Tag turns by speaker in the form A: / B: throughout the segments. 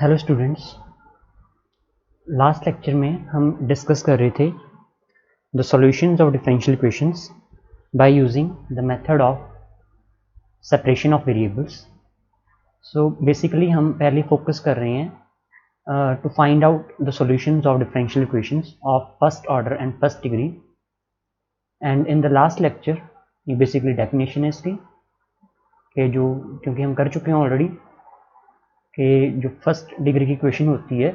A: Hello students, last lecture में हम discuss कर रहे थे the solutions of differential equations by using the method of separation of variables. So basically हम पहले फोकस कर रहे हैं to find out the solutions of differential equations of first order and first degree. And in the last lecture ये basically definition है इसकी कि जो क्योंकि हम कर चुके हैं ऑलरेडी कि जो फर्स्ट डिग्री की इक्वेशन होती है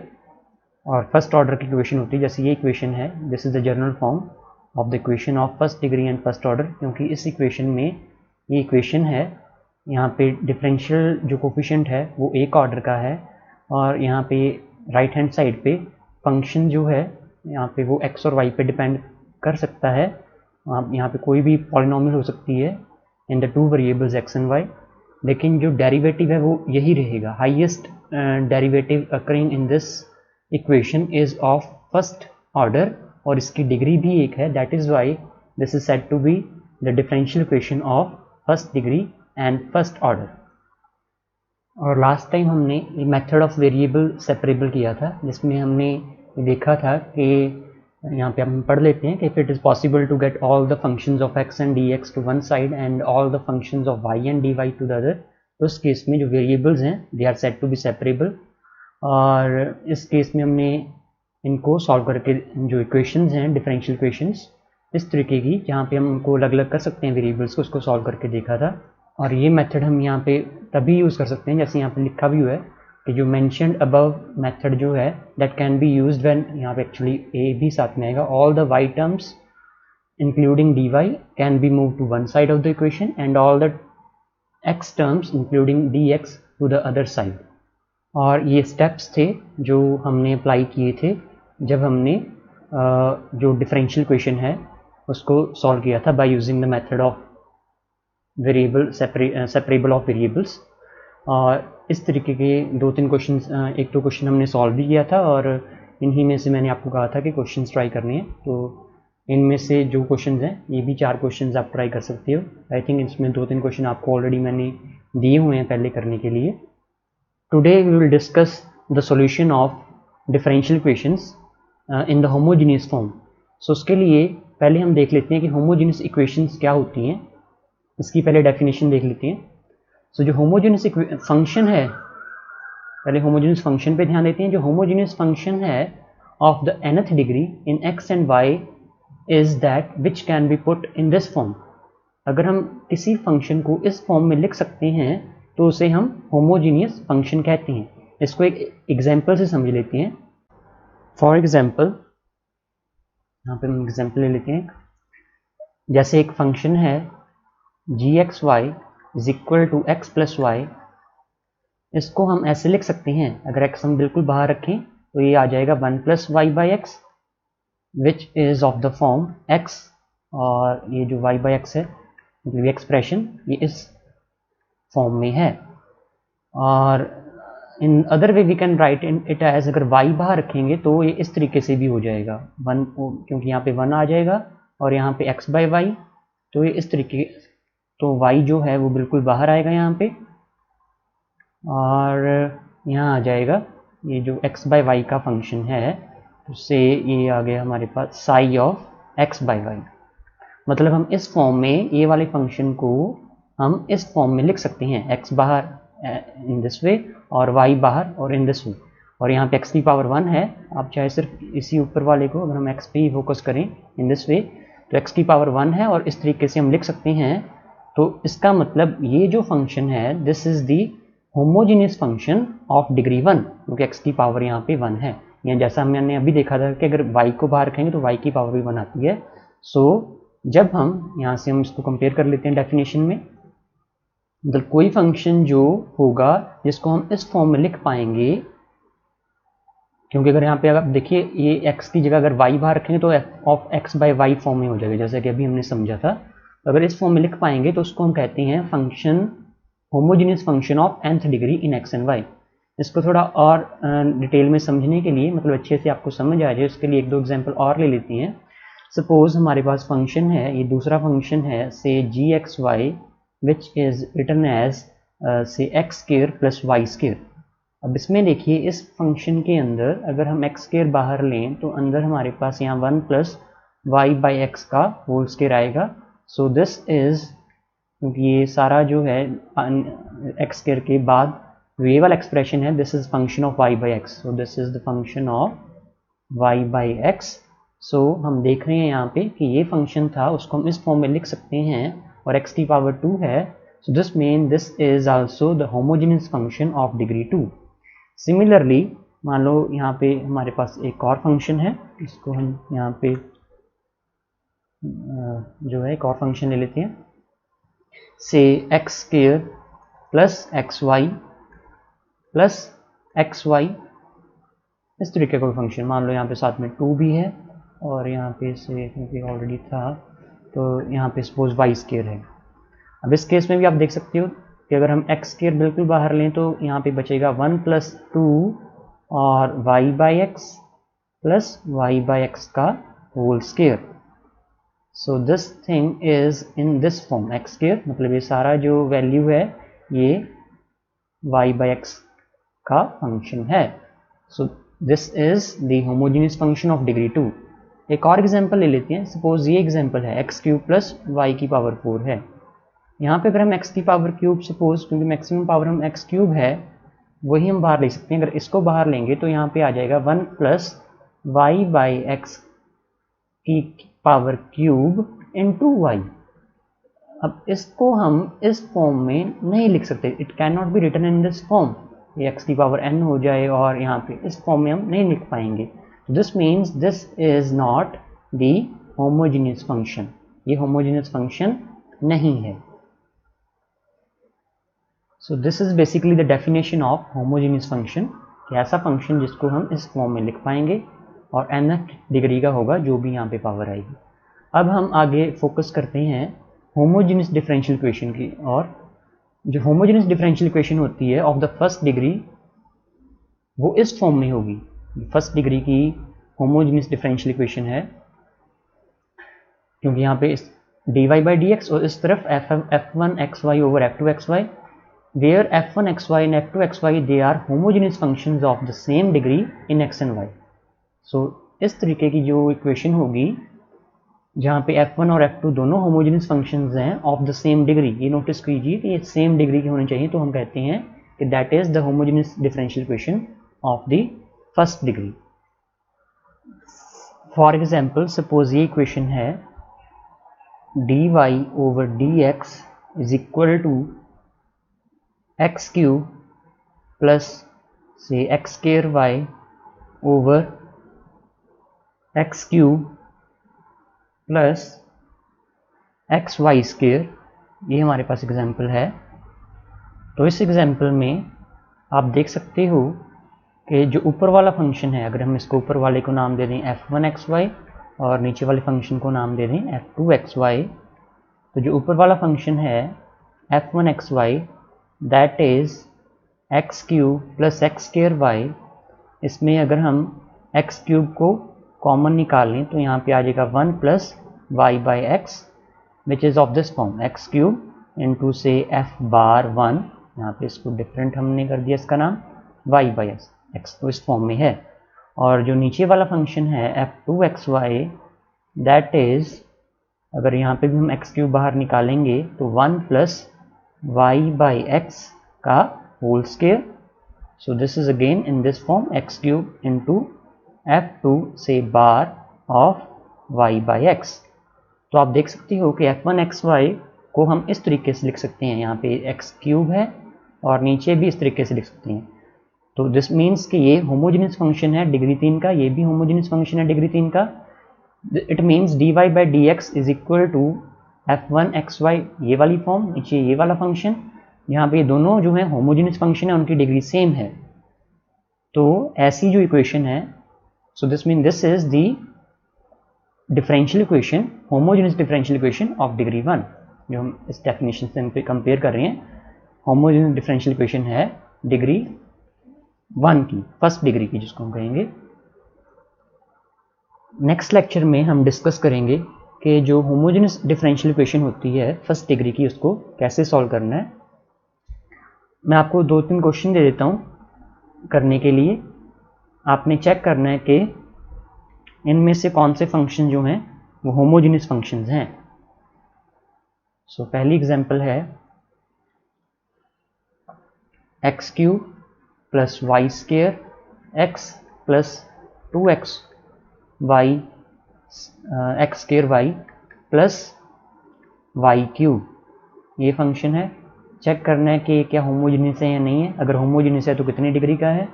A: और फर्स्ट ऑर्डर की इक्वेशन होती है, जैसे ये इक्वेशन है, this is the general form of the equation of first degree and first order. क्योंकि इस इक्वेशन में ये इक्वेशन है, यहाँ पे डिफरेंशियल जो कोफिशिएंट है वो एक ऑर्डर का है और यहाँ पे राइट हैंड साइड पे फंक्शन जो है यहाँ पे वो एक्स और वाई पे डिपेंड कर सकता है। यहाँ पे कोई भी पॉलिनोमियल हो सकती है in the two variables x and y, लेकिन जो डेरिवेटिव है वो यही रहेगा। Highest derivative occurring in this equation is of first order और इसकी डिग्री भी एक है। That is why this is said to be the differential equation of first degree and first order. और लास्ट टाइम हमने मेथड ऑफ वेरिएबल सेपरेबल किया था, जिसमें हमने देखा था कि यहाँ पे हम पढ़ लेते हैं कि if it is possible to get all the functions of x and d x to one side and all the functions of y and d y to the other, तो उस केस में जो वेरिएबल्स हैं they are said to be separable. और इस case में हमने इनको सॉल्व करके जो इक्वेशंस हैं डिफरेंशियल इक्वेशंस इस तरीके की, जहाँ पे हम उनको अलग अलग कर सकते हैं वेरिएबल्स को, उसको सॉल्व करके देखा था। और ये मेथड हम यहाँ पे तभी यूज़ कर सकते हैं जैसे यहाँ पे लिखा भी हुआ है कि जो मेंशन्ड अबव मेथड जो है that can be used when, यहाँ पे एक्चुअली ए भी साथ में आएगा, all the y terms including d y can be move to one side of the equation and all the x terms including d x to the other side. और ये steps थे जो हमने apply किए थे जब हमने जो डिफरेंशियल इक्वेशन है उसको सॉल्व किया था bye using the method of variable separable of variables. और इस तरीके के दो तीन क्वेश्चन, एक दो क्वेश्चन हमने सॉल्व भी किया था और इन्हीं में से मैंने आपको कहा था कि क्वेश्चंस ट्राई करने हैं। तो इनमें से जो क्वेश्चंस हैं ये भी 4 क्वेश्चंस आप ट्राई कर सकते हो। आई थिंक इसमें 2-3 क्वेश्चन आपको ऑलरेडी मैंने दिए हुए हैं पहले करने के लिए। Today we will discuss the solution of differential equations in the homogeneous form. So उसके लिए पहले हम देख लेते हैं कि होमोजेनियस इक्वेशंस क्या होती हैं, इसकी पहले डेफिनेशन देख लेते हैं। सो जो होमोजेनियस फंक्शन है, पहले होमोजेनियस फंक्शन पे ध्यान देते हैं। जो होमोजेनियस फंक्शन है of the nth degree in x and y is that which can be put in this form. अगर हम किसी फंक्शन को इस फॉर्म में लिख सकते हैं तो उसे हम होमोजेनियस फंक्शन कहते हैं। इसको एक एग्जाम्पल से समझ लेते हैं। फॉर एग्जाम्पल यहाँ पे हम एग्जाम्पल ले लेते हैं। जैसे एक फंक्शन है gxy is equal to x plus y, इसको हम ऐसे लिख सकते हैं, अगर x हम बिल्कुल बाहर रखें तो ये आ जाएगा 1 plus y by x which is of the form x, और ये जो y बाई एक्स है मतलब ये एक्सप्रेशन ये इस फॉर्म में है। और in other way we can write it as, अगर y बाहर रखेंगे तो ये इस तरीके से भी हो जाएगा 1, क्योंकि यहाँ पे 1 आ जाएगा और यहाँ पे x बाई वाई, तो ये इस तरीके, तो y जो है वो बिल्कुल बाहर आएगा यहाँ पे और यहाँ आ जाएगा ये जो x बाई वाई का फंक्शन है, उससे ये आ गया हमारे पास psi of x by y. मतलब हम इस फॉर्म में ये वाले फंक्शन को हम इस फॉर्म में लिख सकते हैं, x बाहर इन दिस वे और y बाहर और इन दिस वे। और यहाँ पे x की पावर 1 है, आप चाहे सिर्फ इसी ऊपर वाले को अगर हम x पे ही फोकस करें इन दिस वे तो x की पावर 1 है और इस तरीके से हम लिख सकते हैं। तो इसका मतलब ये जो फंक्शन है this is the homogeneous function of degree 1, क्योंकि x की पावर यहाँ पे 1 है। या जैसा मैंने अभी देखा था कि अगर y को बाहर रखेंगे तो y की पावर भी 1 आती है। सो जब हम यहाँ से हम इसको कंपेयर कर लेते हैं डेफिनेशन में, मतलब कोई फंक्शन जो होगा जिसको हम इस फॉर्म में लिख पाएंगे, क्योंकि अगर यहाँ पे अगर देखिए ये x की जगह अगर y बाहर रखेंगे तो f of x by y form में हो जाएगा, जैसा कि अभी हमने समझा था। अगर इस फॉर्म में लिख पाएंगे तो उसको हम कहते हैं function homogeneous function of nth degree in x and y। इसको थोड़ा और डिटेल में समझने के लिए, मतलब अच्छे से आपको समझ आ जाए, उसके लिए एक दो एग्जांपल और ले लेते हैं। सपोज हमारे पास फंक्शन है, ये दूसरा फंक्शन है say gxy which is written as say x square plus y square. अब इसमें देखिए इस फंक्शन के अंदर अगर हम एक्स स्क्वायर बाहर लें तो अंदर हमारे पास यहाँ 1 प्लस वाई बाई एक्स का होल स्क्वायर आएगा। सो दिस इज, क्योंकि ये सारा जो है एक्स स्क्वायर के बाद ये वाला एक्सप्रेशन है, this is function of y by x, so this is the function of y by x. So हम देख रहे हैं यहाँ पे कि ये फंक्शन था, उसको हम इस फॉर्म में लिख सकते हैं और x की पावर 2 है। So this mean this is also the homogeneous function of degree 2। Similarly मान लो यहाँ पे हमारे पास एक और फंक्शन है, इसको हम यहाँ पे जो है एक और फंक्शन ले लेते हैं, say x square plus x y plus x y, इस तरीके का फंक्शन। मान लो यहाँ पे साथ में 2 भी है और यहाँ पे से क्योंकि ऑलरेडी था तो यहाँ पे सपोज वाई स्क्वायर है। अब इस केस में भी आप देख सकते हो कि अगर हम एक्स स्क्वायर बिल्कुल बाहर लें तो यहाँ पे बचेगा 1 प्लस 2 और y by x plus y by x का whole square. So this thing is in this form x square, मतलब ये सारा जो वैल्यू है ये वाई बाई एक्स का फंक्शन है। So this is the homogeneous function of degree 2। एक और एग्जांपल ले लेते हैं, सपोज ये एग्जांपल है एक्स क्यूब प्लस वाई की पावर 4 है। यहाँ पे अगर हम एक्स की पावर क्यूब सपोज, क्योंकि मैक्सिमम पावर हम एक्स क्यूब है वही हम बाहर ले सकते हैं, अगर इसको बाहर लेंगे तो यहाँ पे आ जाएगा 1 प्लस वाई बाई एक्स की पावर क्यूब इंटू वाई। अब इसको हम इस फॉर्म में नहीं लिख सकते, it can not be written in this form, ये एक्स की पावर n हो जाए और यहाँ पे इस फॉर्म में हम नहीं लिख पाएंगे। This means this is not the homogeneous function, ये होमोजेनियस फंक्शन नहीं है। So this is basically the definition of homogeneous function, कि ऐसा फंक्शन जिसको हम इस फॉर्म में लिख पाएंगे और nth डिग्री का होगा जो भी यहाँ पे पावर आएगी। अब हम आगे फोकस करते हैं होमोजेनियस डिफरेंशियल इक्वेशन की, और जो होमोजेनियस डिफरेंशियल इक्वेशन होती है ऑफ द फर्स्ट डिग्री वो इस फॉर्म में होगी। फर्स्ट डिग्री की होमोजेनियस डिफरेंशियल इक्वेशन है, क्योंकि यहाँ पे dy बाई डी एक्स और इस तरफ f1 xy over f2 xy, where f1 xy and f2 xy they are homogeneous functions of the same degree in x and y। सो इस तरीके की जो इक्वेशन होगी जहाँ पे f1 और f2 दोनों होमोजेनियस फंक्शंस हैं ऑफ द सेम डिग्री, ये नोटिस कीजिए कि ये सेम डिग्री के होने चाहिए, तो हम कहते हैं कि that is the homogeneous differential equation of the first degree. For example suppose ये इक्वेशन है dy over dx is equal to x cube plus से x square y over x cube plus x y square, ये हमारे पास example है। तो इस example में आप देख सकते हो कि जो ऊपर वाला फंक्शन है, अगर हम इसको ऊपर वाले को नाम दे दें f1xy और नीचे वाले फंक्शन को नाम दे दें f2xy, तो जो ऊपर वाला फंक्शन है f1xy that is x cube plus x square y, इसमें अगर हम एक्स क्यूब को कॉमन निकालें तो यहाँ पे आ जाएगा 1 plus y by x which is of this form x cube into say f bar 1, यहाँ पे इसको डिफरेंट हमने कर दिया इसका नाम वाई बाई एक्स, तो इस फॉर्म में है। और जो नीचे वाला फंक्शन है f2xy दैट इज, अगर यहाँ पे भी हम एक्स क्यूब बाहर निकालेंगे तो 1 प्लस वाई बाई एक्स का whole square. So this is again in this form x cube into f2 say bar of y by x. तो आप देख सकते हो कि f1xy को हम इस तरीके से लिख सकते हैं, यहाँ पे एक्स क्यूब है और नीचे भी इस तरीके से लिख सकते हैं। तो दिस मीन्स कि ये होमोजेनियस फंक्शन है डिग्री 3 का, ये भी होमोजेनियस फंक्शन है डिग्री 3 का। It means dy by d x is equal to f1xy, ये वाली फॉर्म, नीचे ये वाला फंक्शन, यहाँ पे दोनों जो है होमोजेनियस फंक्शन है, उनकी डिग्री सेम है। तो ऐसी जो इक्वेशन है, so this mean this is the differential equation, homogeneous differential equation of degree 1, जो हम इस डेफिनेशन से कंपेयर कर रहे हैं। होमोजेनियस डिफरेंशियल इक्वेशन है डिग्री 1 की, फर्स्ट डिग्री की जिसको हम कहेंगे। नेक्स्ट लेक्चर में हम डिस्कस करेंगे कि जो होमोजेनियस डिफरेंशियल इक्वेशन होती है फर्स्ट डिग्री की, उसको कैसे सॉल्व करना है। मैं आपको 2-3 क्वेश्चन दे देता हूँ करने के लिए आपने चेक करना है कि इनमें से कौन से फंक्शन जो हैं वो होमोजेनियस फंक्शंस हैं। सो पहली एग्जांपल है x cube plus y square x plus 2x y x square y plus y cube. ये फंक्शन है, चेक करना है कि क्या होमोजेनियस है या नहीं है। अगर होमोजेनियस है तो कितनी डिग्री का है।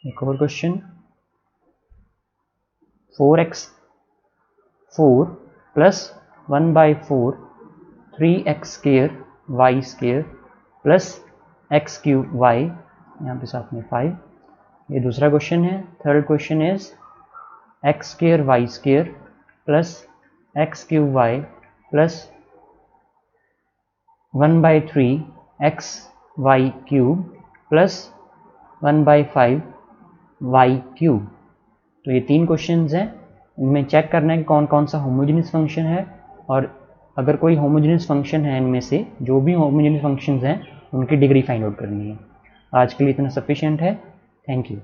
A: एक और question 4 plus 1/4 3x square y square plus x cube y, यहाँ पे साथ में 5। ये दूसरा क्वेश्चन है। Third question is x square y square plus x cube y plus 1/3 x y cube plus 1/5 y cube. तो ये 3 क्वेश्चंस हैं, इनमें चेक करना है कि कौन कौन सा होमोजेनियस फंक्शन है, और अगर कोई होमोजेनियस फंक्शन है इनमें से, जो भी होमोजेनियस फंक्शंस हैं उनकी डिग्री फाइंड आउट करनी है। आज के लिए इतना सफिशिएंट है। Thank you.